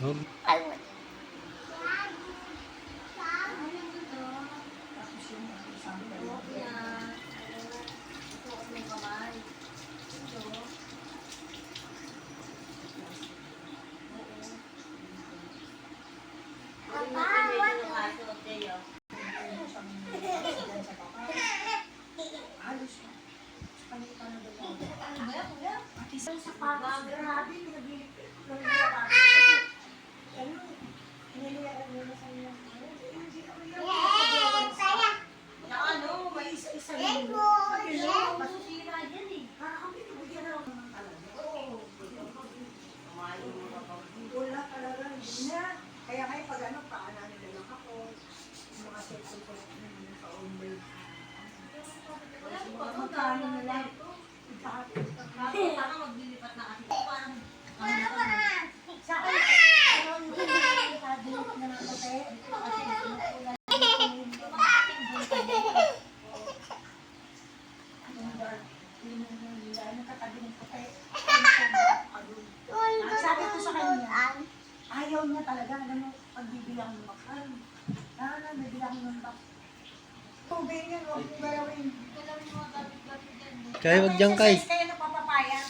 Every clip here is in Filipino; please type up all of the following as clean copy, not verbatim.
Huwag. Wala talaga, hindi na. Kaya ngayon pag ano, paananin na lang ako. Yung mga cellphone ko na ka-online. Magkano na lang. Parang maglilipat na kasi. Parang Sa akin, ano yung nakadelete na ng kape? Kasi pinukulan yung katabi ng kape. Sabi ko sa kanya, ayaw niya talaga, ano, pagbibilang ng bakal. Nabibilang ng bakal. Tubig yun, huwag mo galawin. Kaya wag dyan kay. Kaya napapapaya.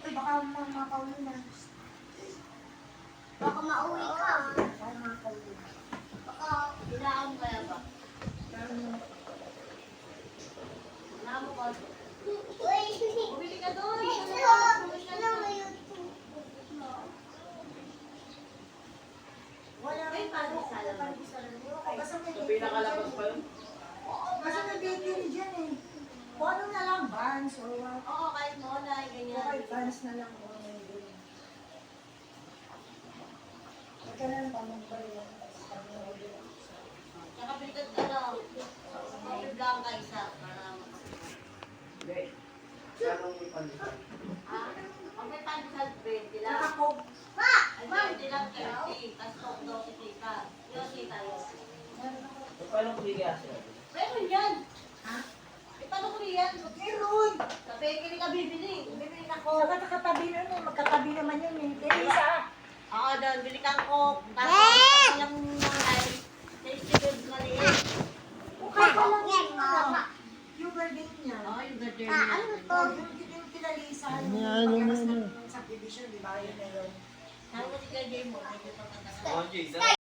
Uy, baka makauwi na. Baka mauwi ka. Baka makauwi na. Baka bilaan kaya ba? Wala mo ba? Uy! bumili ka doon. Wala rin ano, basta may Pinakalabas pa yun? basta may bakery dyan eh. Kung ano na lang, Vans or what. Oo, kahit monay, ganyan. Okay, Vans na lang. Ika na lang tamang ba yun? Tsaka pilitan ka na. Pilitan ka isa. Para Hindi. Sarong may palitan. ang may pandesal 20 lang. Nakakog. Ay, 20 lang 30. Tapos talk daw si Tita. Yung Tita yun. So, paano kuligas yun? Meron yan. Ha? Eh, paano ko yan? Meron! Sa bakery ka bibili. Bibili ka ko. Saka nakatabi na yun, magkatabi naman yun eh. Kaya isa. Oo, doon. Bili kang coke. Tapos, pag lang ay, tasty good maliit. Mukha pa lang yun. Yung garden niya. Oo, yung garden Ano niya. to? Yung kinalisa. Ano, Pagkakas ano, ng subdivision, di ba? Yun na yun. Sabi ko si Kay Jay mo, medyo patanda. Oh, Jay,